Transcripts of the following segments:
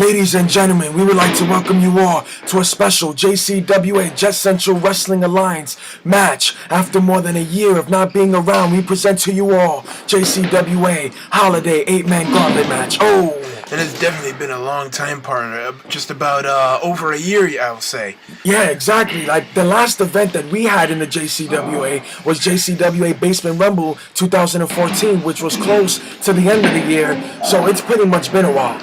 Ladies and gentlemen, we would like to welcome you all to a special JCWA Jet Central Wrestling Alliance match. After more than a year of not being around, we present to you all JCWA Holiday 8-Man Gauntlet match. Oh! And it's definitely been a long time, partner. Just about over a year, I'll say. Yeah, exactly. Like the last event that we had in the JCWA was JCWA Basement Rumble 2014, which was close to the end of the year. So it's pretty much been a while.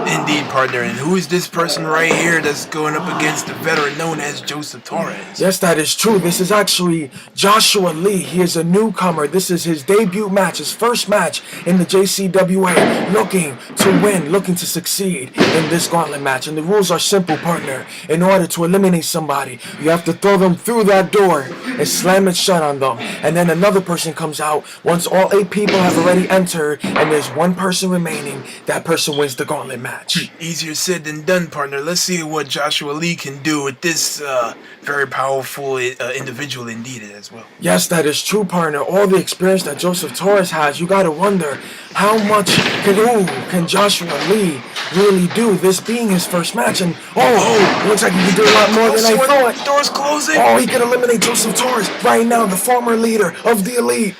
Indeed, partner. And who is this person right here that's going up against the veteran known as Joseph Torres? Yes, that is true. This is actually Joshua Lee. He is a newcomer. This is his debut match, his first match in the JCWA, looking to win, looking to succeed in this gauntlet match. And the rules are simple, partner. In order to eliminate somebody, you have to throw them through that door and slam it shut on them. And then another person comes out. Once all 8 people have already entered and there's one person remaining, that person wins the gauntlet match. Easier said than done, partner. Let's see what Joshua Lee can do with this very powerful individual indeed as well. Yes, that is true, partner. All the experience that Joseph Torres has, you gotta wonder how much can Joshua Lee really do, this being his first match. And it looks like he can do a lot more than I thought. Door's closing. Oh, he can eliminate Joseph Torres right now, the former leader of the Elite.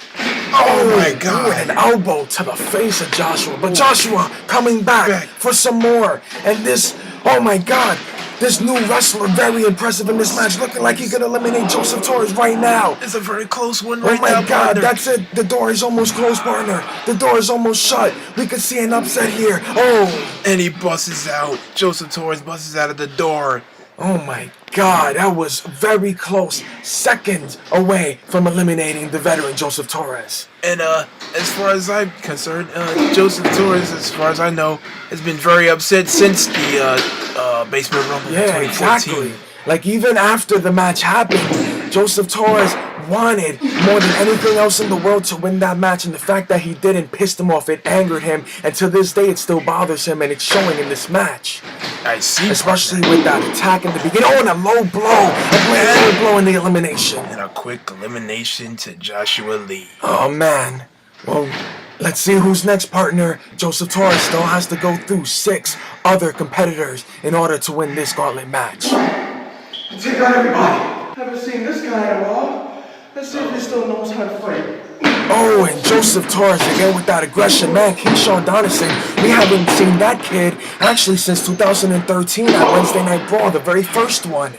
Oh my God. An elbow to the face of Joshua. But Joshua coming back for some more. And this, oh my God, this new wrestler, very impressive in this match, looking like he could eliminate Joseph Torres right now. It's a very close one right now, Oh my God, partner. that's it. The door is almost closed, partner. The door is almost shut. We could see an upset here. Oh. And he busts out. Joseph Torres busts out of the door. Oh my God, that was very close. Seconds away from eliminating the veteran Joseph Torres. And as far as I'm concerned, Joseph Torres, as far as I know, has been very upset since the Basement Rumble 2014. Exactly. Like even after the match happened, Joseph Torres wanted more than anything else in the world to win that match, and the fact that he didn't pissed him off. It angered him, and to this day it still bothers him, and it's showing in this match. I see. Especially with that attack in the beginning. Oh, and a low blow. A low blow in the elimination. And a quick elimination to Joshua Lee. Oh, man. Well, let's see who's next, partner. Joseph Torres still has to go through 6 other competitors in order to win this gauntlet match. Take out everybody. Haven't seen this guy in a while. Let's see if he still knows how to fight. Oh, and Joseph Torres again with that aggression. Man, Keyshawn Donacien, we haven't seen that kid actually since 2013 at Wednesday Night Brawl, the very first one.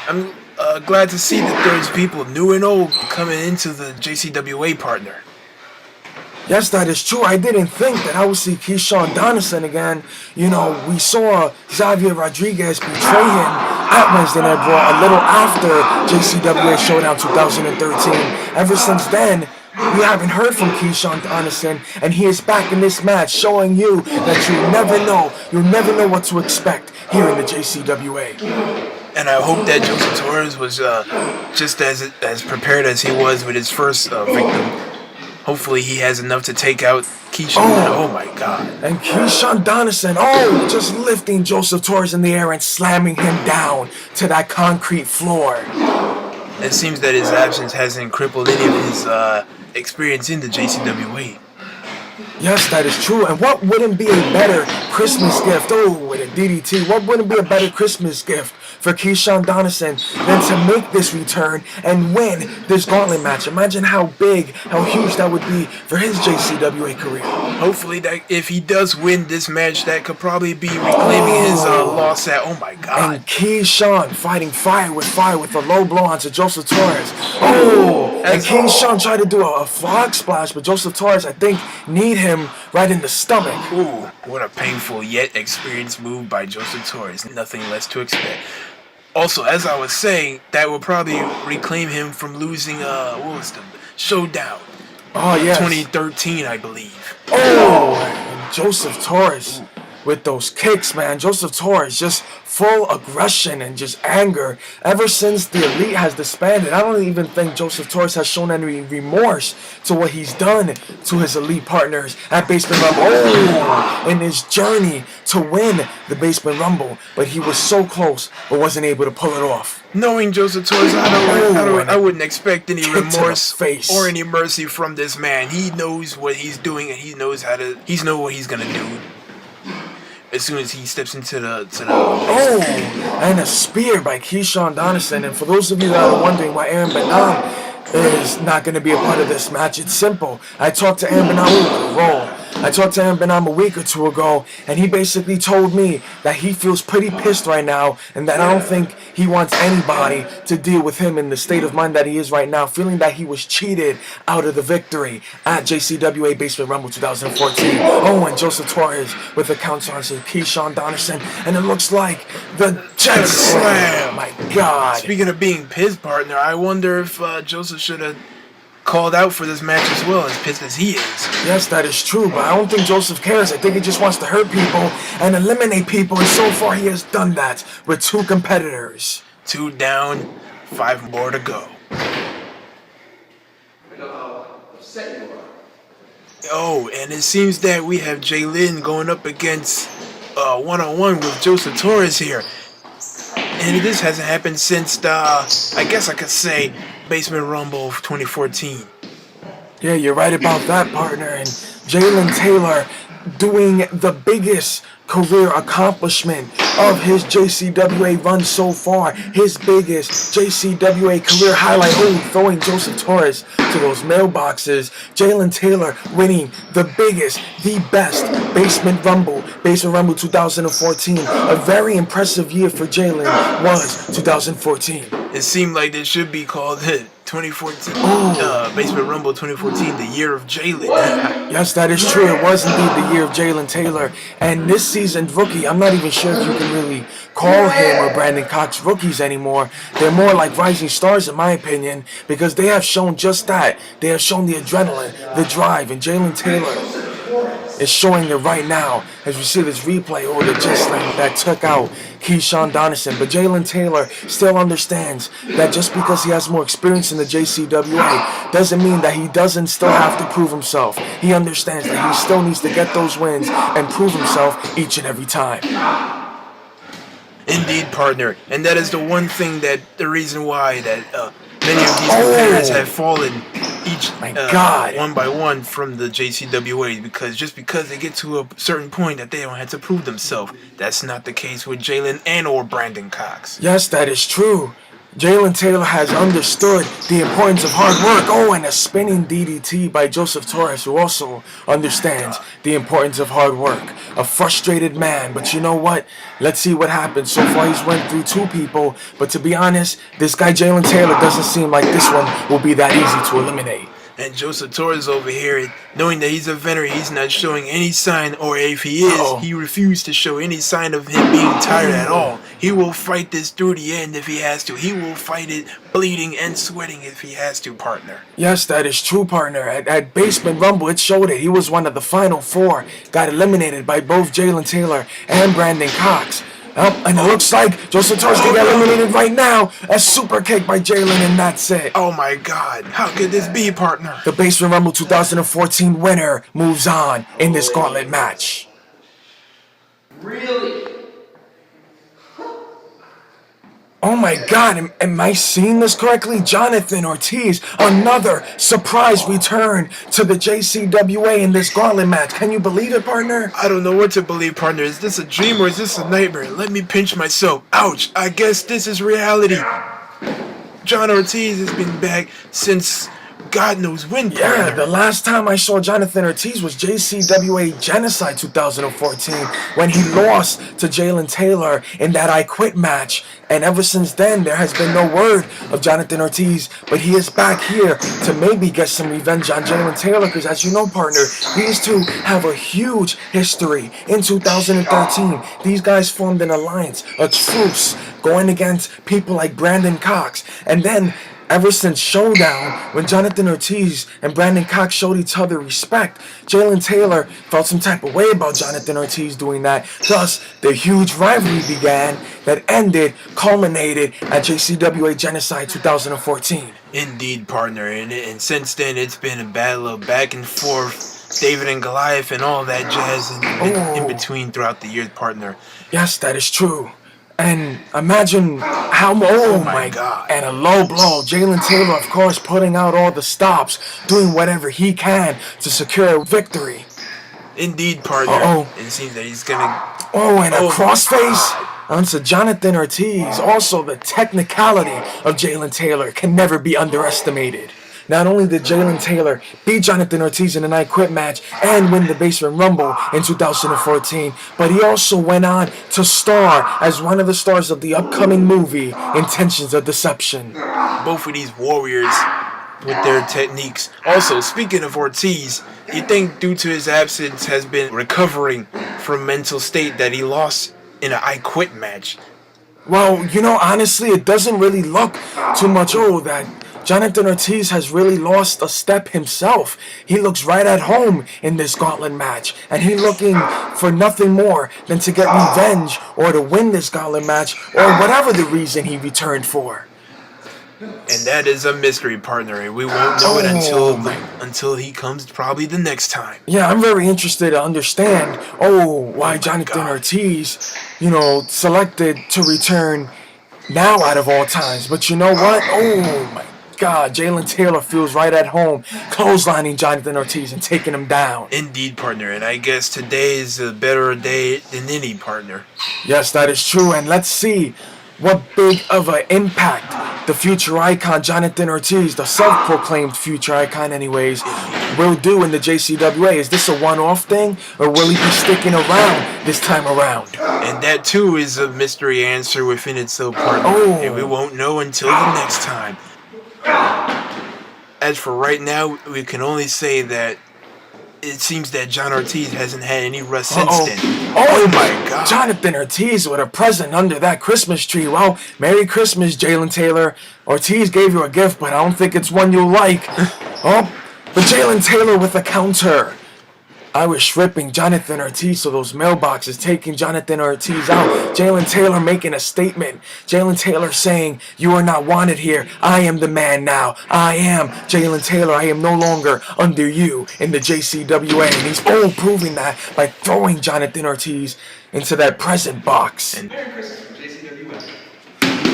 I'm glad to see that there's people new and old coming into the JCWA, partner. Yes, that is true. I didn't think that I would see Keyshawn Donacien again. You know, we saw Zavier Rodriguez betray him at Wednesday Night Brawl a little after JCWA Showdown 2013. Ever since then, we haven't heard from Keyshawn Donacien, and he is back in this match, showing you that you'll never know what to expect here in the JCWA. And I hope that Joseph Torres was just as prepared as he was with his first victim. Hopefully he has enough to take out Keyshawn. Oh my God. And Keyshawn Donacien, just lifting Joseph Torres in the air and slamming him down to that concrete floor. It seems that his absence hasn't crippled any of his experience in the JCWA. Yes, that is true. And what wouldn't be a better Christmas gift? With a DDT. What wouldn't be a better Christmas gift for Keyshawn Donacien than to make this return and win this gauntlet match? Imagine how big, how huge that would be for his JCWA career. Hopefully, that if he does win this match, that could probably be reclaiming his loss at. Oh my God! And Keyshawn fighting fire with a low blow onto Joseph Torres. And Keyshawn tried to do a frog splash, but Joseph Torres, I think, need him right in the stomach. Ooh, what a painful yet experienced move by Joseph Torres. Nothing less to expect. Also, as I was saying, that will probably reclaim him from losing, what was the Showdown? Oh, yes. 2013, I believe. And Joseph Torres with those kicks, man. Joseph Torres just full aggression and just anger. Ever since the Elite has disbanded, I don't even think Joseph Torres has shown any remorse to what he's done to his Elite partners at Basement Rumble. In his journey to win the Basement Rumble, but he was so close but wasn't able to pull it off. Knowing Joseph Torres, I wouldn't expect any remorse or any mercy from this man. He knows what he's doing, and he knows what he's gonna do. as soon as he steps into the Oh, and a spear by Keyshawn Donacien. And for those of you that are wondering why Aaron Benam is not going to be a part of this match, it's simple. I talked to Aaron Benam I talked to Aaron Benam a week or two ago, and he basically told me that he feels pretty pissed right now, and that I don't think he wants anybody to deal with him in the state of mind that he is right now, feeling that he was cheated out of the victory at JCWA Basement Rumble 2014. Oh, and Joseph Torres with a counter on Keyshawn Donacien, and it looks like the Jet Slam. My God. Speaking of being pissed, partner, I wonder if Joseph should have called out for this match as well, as pissed as he is. Yes, that is true, but I don't think Joseph cares. I think he just wants to hurt people and eliminate people, and so far he has done that with 2 competitors. 2 down, 5 more to go. Oh, and it seems that we have Jaelin going up against one-on-one with Joseph Torres here. And this hasn't happened since I guess I could say, Basement Rumble of 2014. Yeah, you're right about that, partner. And Jaelin Taylor doing the biggest career accomplishment of his JCWA run so far. His biggest JCWA career highlight. Oh, throwing Joseph Torres to those mailboxes. Jaelin Taylor winning the biggest, the best Basement Rumble 2014. A very impressive year for Jaelin was 2014. It seemed like this should be called 2014, Basement Rumble 2014, the year of Jaelin. Yes, that is true. It was indeed the year of Jaelin Taylor. And this season's rookie, I'm not even sure if you can really call him or Brandon Cox rookies anymore. They're more like rising stars, in my opinion, because they have shown just that. They have shown the adrenaline, the drive, and Jaelin Taylor is showing it right now as we see this replay over the Jet Slam that took out Keyshawn Donacien. But Jaelin Taylor still understands that just because he has more experience in the JCWA doesn't mean that he doesn't still have to prove himself. He understands that he still needs to get those wins and prove himself each and every time. Indeed, partner. And that is the one thing that the reason why that many of these competitors have fallen each one by one from the JCWA, because they get to a certain point that they don't have to prove themselves. That's not the case with Jaelin and or Brandon Cox. Yes, that is true. Jaelin Taylor has understood the importance of hard work. Oh, and a spinning DDT by Joseph Torres, who also understands the importance of hard work. A frustrated man, but you know what? Let's see what happens. So far, he's went through 2 people, but to be honest, this guy Jaelin Taylor doesn't seem like this one will be that easy to eliminate. And Joseph Torres over here, knowing that he's a veteran, he's not showing any sign, or if he is, he refused to show any sign of him being tired at all. He will fight this through the end if he has to. He will fight it bleeding and sweating if he has to, partner. Yes, that is true, partner. At Basement Rumble, it showed it. He was one of the final 4, got eliminated by both Jaelin Taylor and Brandon Cox. And it looks like Joseph Torres can get eliminated right now. A super kick by Jaelin, and that's it. Oh my God, how could this be, partner? The Basement Rumble 2014 winner moves on in this Gauntlet match. Really? Oh my God, am I seeing this correctly? Jonathan Ortiz, another surprise return to the JCWA in this Gauntlet match. Can you believe it, partner? I don't know what to believe, partner. Is this a dream or is this a nightmare? Let me pinch myself. Ouch, I guess this is reality. John Ortiz has been back since God knows when, partner. Yeah, the last time I saw Jonathan Ortiz was JCWA Genocide 2014 when he lost to Jaelin Taylor in that I Quit match. And ever since then, there has been no word of Jonathan Ortiz, but he is back here to maybe get some revenge on Jaelin Taylor, because as you know, partner, these two have a huge history. In 2013, these guys formed an alliance, a truce, going against people like Brandon Cox. And then ever since Showdown, when Jonathan Ortiz and Brandon Cox showed each other respect, Jaelin Taylor felt some type of way about Jonathan Ortiz doing that. Thus, the huge rivalry began that culminated at JCWA Genocide 2014. Indeed, partner. And since then, it's been a battle of back and forth, David and Goliath and all that jazz in between throughout the years, partner. Yes, that is true. And imagine how, oh my God, and a low blow. Jaelin Taylor, of course, putting out all the stops, doing whatever he can to secure a victory. Indeed, partner. It seems that he's going to Oh, and a Oh, crossface onto Jonathan Ortiz. Also, the technicality of Jaelin Taylor can never be underestimated. Not only did Jaelin Taylor beat Jonathan Ortiz in an I Quit match and win the Basement Rumble in 2014, but he also went on to star as one of the stars of the upcoming movie Intentions of Deception. Both of these warriors with their techniques. Also, speaking of Ortiz, you think due to his absence has been recovering from mental state that he lost in an I Quit match? Well, honestly, it doesn't really look too much that Jonathan Ortiz has really lost a step himself. He looks right at home in this Gauntlet match, and he's looking for nothing more than to get revenge or to win this Gauntlet match or whatever the reason he returned for. And that is a mystery, partner, and we won't know it until he comes probably the next time. Yeah, I'm very interested to understand, why Jonathan Ortiz, selected to return now out of all times. But you know what? Oh, my God, Jaelin Taylor feels right at home, clotheslining Jonathan Ortiz and taking him down. Indeed, partner, and I guess today is a better day than any, partner. Yes, that is true, and let's see what big of an impact the future icon Jonathan Ortiz, the self-proclaimed future icon anyways, will do in the JCWA. Is this a one-off thing, or will he be sticking around this time around? And that, too, is a mystery answer within itself, partner, and we won't know until the next time. As for right now, we can only say that it seems that John Ortiz hasn't had any rest since then. Oh my God. Jonathan Ortiz with a present under that Christmas tree. Well, Merry Christmas, Jaelin Taylor. Ortiz gave you a gift, but I don't think it's one you'll like. But Jaelin Taylor with a counter. I was stripping Jonathan Ortiz to those mailboxes, taking Jonathan Ortiz out. Jaelin Taylor making a statement. Jaelin Taylor saying, "You are not wanted here. I am the man now. I am Jaelin Taylor. I am no longer under you in the JCWA." And he's proving that by throwing Jonathan Ortiz into that present box. Merry Christmas from JCWA.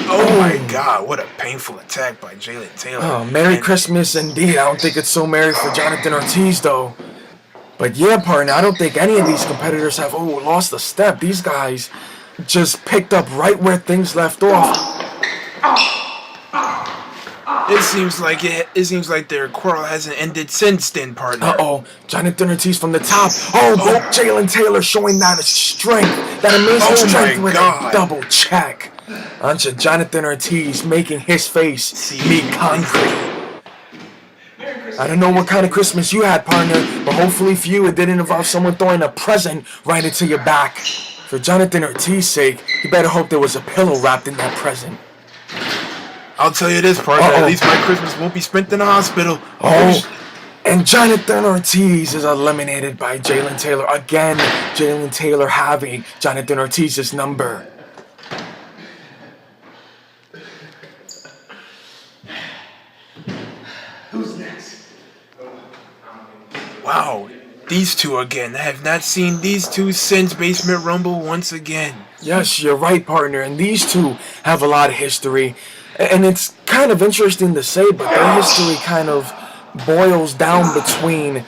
Oh my God, what a painful attack by Jaelin Taylor. Oh, Merry Christmas indeed. I don't think it's so merry for Jonathan Ortiz, though. But yeah, partner, I don't think any of these competitors have lost a step. These guys just picked up right where things left off. It seems like their quarrel hasn't ended since then, partner. Jonathan Ortiz from the top. Jaelin Taylor showing that strength, that amazing strength with a double check. Onto Jonathan Ortiz making his face meet concrete. I don't know what kind of Christmas you had, partner, but hopefully for you it didn't involve someone throwing a present right into your back. For Jonathan Ortiz's sake, you better hope there was a pillow wrapped in that present. I'll tell you this, partner, at least my Christmas won't be spent in the hospital. And Jonathan Ortiz is eliminated by Jaelin Taylor. Again, Jaelin Taylor having Jonathan Ortiz's number. Who's next? Wow, these two again. I have not seen these two since Basement Rumble once again. Yes, you're right, partner. And these two have a lot of history. And it's kind of interesting to say, but their history kind of boils down between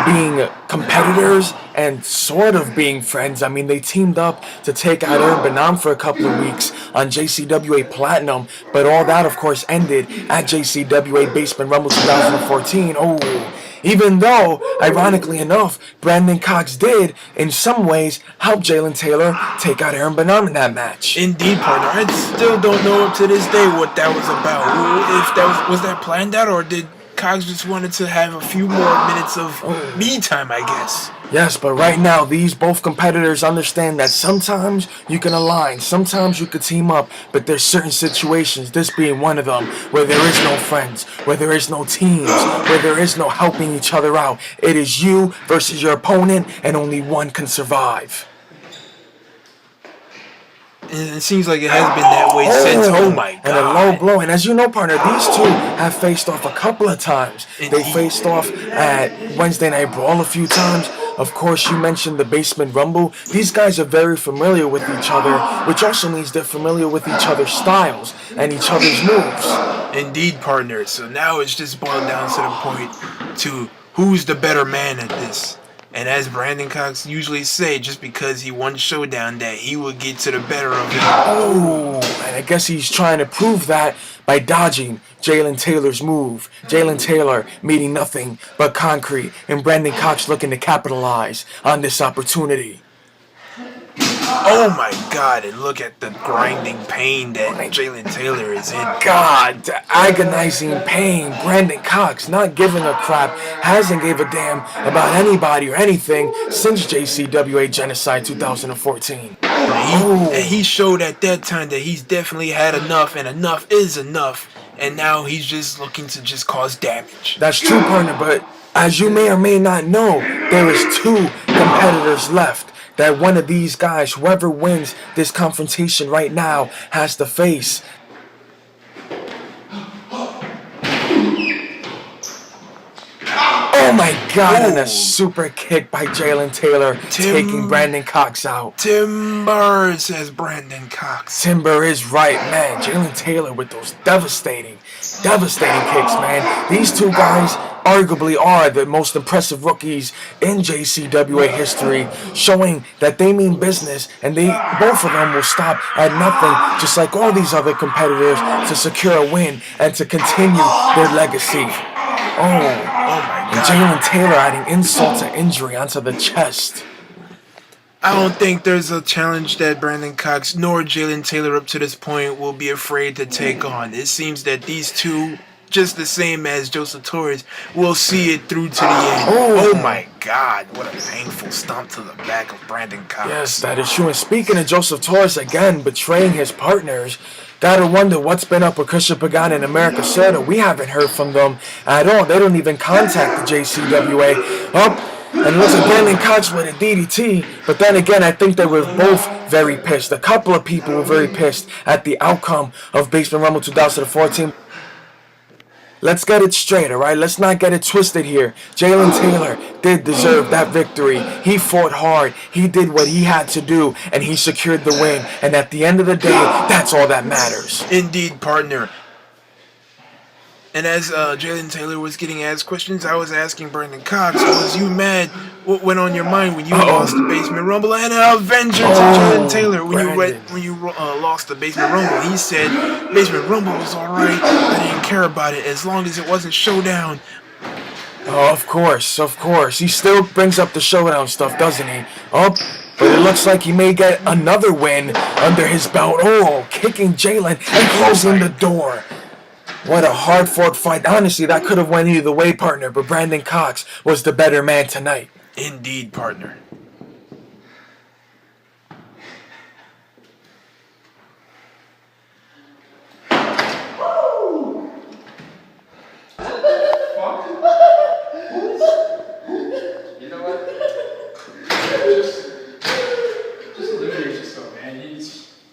being competitors and sort of being friends. I mean, they teamed up to take out Aaron Benham for a couple of weeks on JCWA Platinum, but all that, of course, ended at JCWA Basement Rumble 2014. Even though, ironically enough, Brandon Cox did, in some ways, help Jaelin Taylor take out Aaron Benham in that match. Indeed, partner. I still don't know up to this day what that was about. If that was that planned out, or did Cox just wanted to have a few more minutes of me time, I guess? Yes, but right now, these both competitors understand that sometimes you can align, sometimes you could team up, but there's certain situations, this being one of them, where there is no friends, where there is no teams, where there is no helping each other out. It is you versus your opponent, and only one can survive. And it seems like it has been that way since. Oh my God. And a low blow. And as you know, partner, these two have faced off a couple of times. They faced off at Wednesday Night Brawl a few times. Of course, you mentioned the Basement Rumble. These guys are very familiar with each other, which also means they're familiar with each other's styles and each other's moves. Indeed, partner. So now it's just boiled down to the point to who's the better man at this. And as Brandon Cox usually say, just because he won Showdown, that he will get to the better of him. Oh, and I guess he's trying to prove that by dodging Jaelin Taylor's move. Jaelin Taylor meeting nothing but concrete, and Brandon Cox looking to capitalize on this opportunity. Oh my God, and look at the grinding pain that Jaelin Taylor is in. God, the agonizing pain. Brandon Cox not giving a crap, hasn't gave a damn about anybody or anything since JCWA Genocide 2014. And he showed at that time that he's definitely had enough, and enough is enough. And now he's just looking to just cause damage. That's true, partner, but as you may or may not know, there is 2 competitors left that one of these guys, whoever wins this confrontation right now, has to face. Oh my God, and a super kick by Jaelin Taylor, taking Brandon Cox out. Timber, says Brandon Cox. Timber is right, man. Jaelin Taylor with those devastating kicks, man. These 2 guys arguably are the most impressive rookies in JCWA history, showing that they mean business, and both of them will stop at nothing, just like all these other competitors, to secure a win and to continue their legacy. Oh my God. Jaelin Taylor adding insult to injury onto the chest. I don't think there's a challenge that Brandon Cox nor Jaelin Taylor up to this point will be afraid to take on. It seems that these 2, just the same as Joseph Torres, will see it through to the end. Oh my God, what a painful stomp to the back of Brandon Cox. Yes, that is true. And speaking of Joseph Torres again betraying his partners, gotta wonder what's been up with Christian Pagano and America Soda. We haven't heard from them at all. They don't even contact the JCWA. And it looks like Brandon Cox with a DDT, but then again, I think they were both very pissed. A couple of people were very pissed at the outcome of Basement Rumble 2014. Let's get it straight, alright? Let's not get it twisted here. Jaelin Taylor did deserve that victory. He fought hard. He did what he had to do, and he secured the win. And at the end of the day, that's all that matters. Indeed, partner. And as Jaelin Taylor was getting asked questions, I was asking Brandon Cox, was you mad? What went on your mind when you lost the Basement Rumble? And an Avenger to Jaelin Taylor when you lost the Basement Rumble. He said Basement Rumble was alright. I didn't care about it as long as it wasn't Showdown. Oh, of course. He still brings up the Showdown stuff, doesn't he? Oh, but it looks like he may get another win under his belt. Oh, kicking Jaelin and closing the door. What a hard-fought fight. Honestly, that could have went either way, partner, but Brandon Cox was the better man tonight. Indeed, partner. You know what? Just eliminate yourself, man.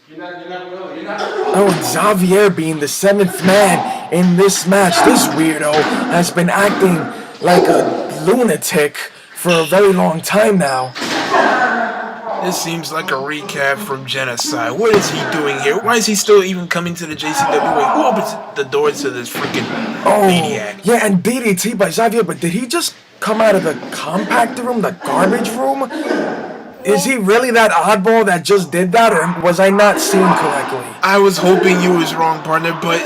You're not willing. Oh, and Zavier being the 7th man in this match. This weirdo has been acting like a lunatic for a very long time now. This seems like a recap from Genocide. What is he doing here? Why is he still even coming to the JCWA? Who opens the doors to this freaking maniac? Yeah, and DDT by Zavier, but did he just come out of the compactor room, the garbage room? Is he really that oddball that just did that, or was I not seeing correctly? I was hoping you was wrong, partner, but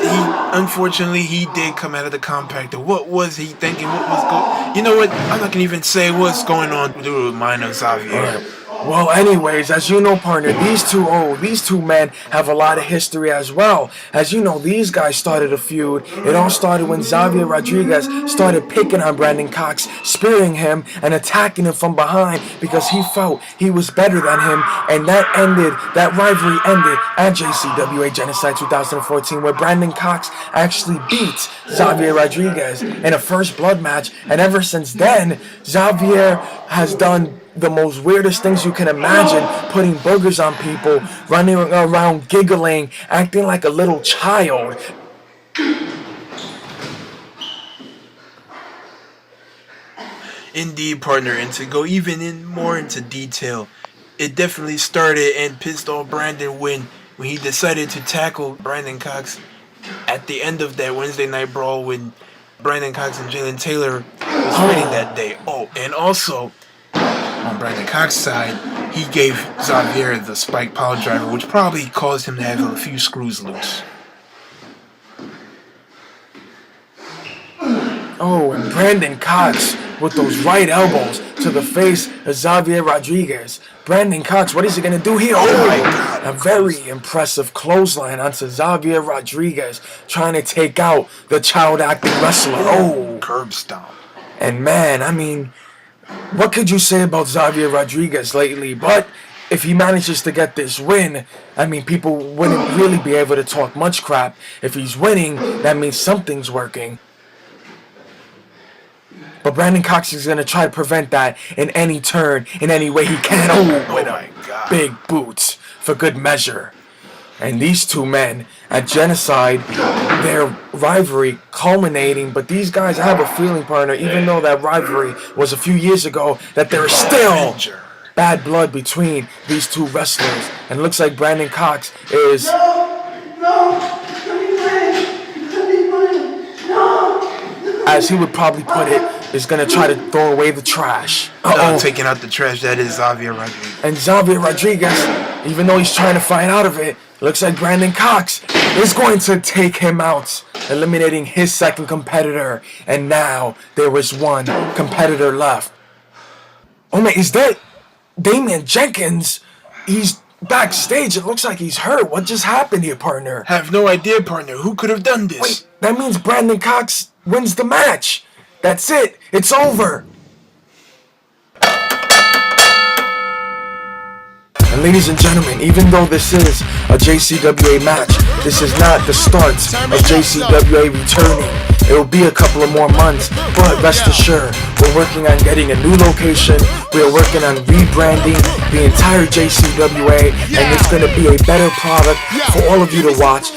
unfortunately, he did come out of the compactor. What was he thinking? What was going? You know what? I'm not gonna even say what's going on with the mind of Zavier. Well, anyways, as you know, partner, these two men have a lot of history as well. As you know, these guys started a feud. It all started when Zavier Rodriguez started picking on Brandon Cox, spearing him and attacking him from behind because he felt he was better than him, and that rivalry ended at JCWA Genocide 2014, where Brandon Cox actually beat Zavier Rodriguez in a first blood match, and ever since then, Zavier has done the most weirdest things you can imagine, putting boogers on people, running around giggling, acting like a little child. Indeed, partner, and to go even more into detail, it definitely started and pissed off Brandon when he decided to tackle Brandon Cox at the end of that Wednesday night brawl when Brandon Cox and Jaelin Taylor was fighting that day. Oh, and also, On Brandon Cox's side, he gave Zavier the spike power driver, which probably caused him to have a few screws loose. Oh, and Brandon Cox with those right elbows to the face of Zavier Rodriguez. Brandon Cox, what is he going to do here? Oh, my God. A very impressive clothesline onto Zavier Rodriguez, trying to take out the child acting wrestler. Oh, Curb stomp. and man, I mean, what could you say about Zavier Rodriguez lately? But if he manages to get this win, I mean, people wouldn't really be able to talk much crap. If he's winning, that means something's working. But Brandon Cox is going to try to prevent that in any turn, in any way he can. Oh, with my God. Big boots for good measure. And these two men at Genocide, their rivalry culminating. But these guys, I have a feeling, partner, even though that rivalry was a few years ago, that there is still bad blood between these two wrestlers. And it looks like Brandon Cox is... as he would probably put it, is going to try to throw away the trash. Taking out the trash, that is Zavier Rodriguez. And Zavier Rodriguez, even though he's trying to fight out of it, looks like Brandon Cox is going to take him out, eliminating his second competitor. And now there was one competitor left. Oh man, is that Damien Jenkins? He's backstage. It looks like he's hurt. What just happened here, partner? Have no idea, partner. Who could have done this? Wait, that means Brandon Cox wins the match. That's it. It's over. And ladies and gentlemen, even though this is a JCWA match, this is not the start of JCWA returning. It will be a couple of more months, but rest assured, we're working on getting a new location. We are working on rebranding the entire JCWA, and it's going to be a better product for all of you to watch.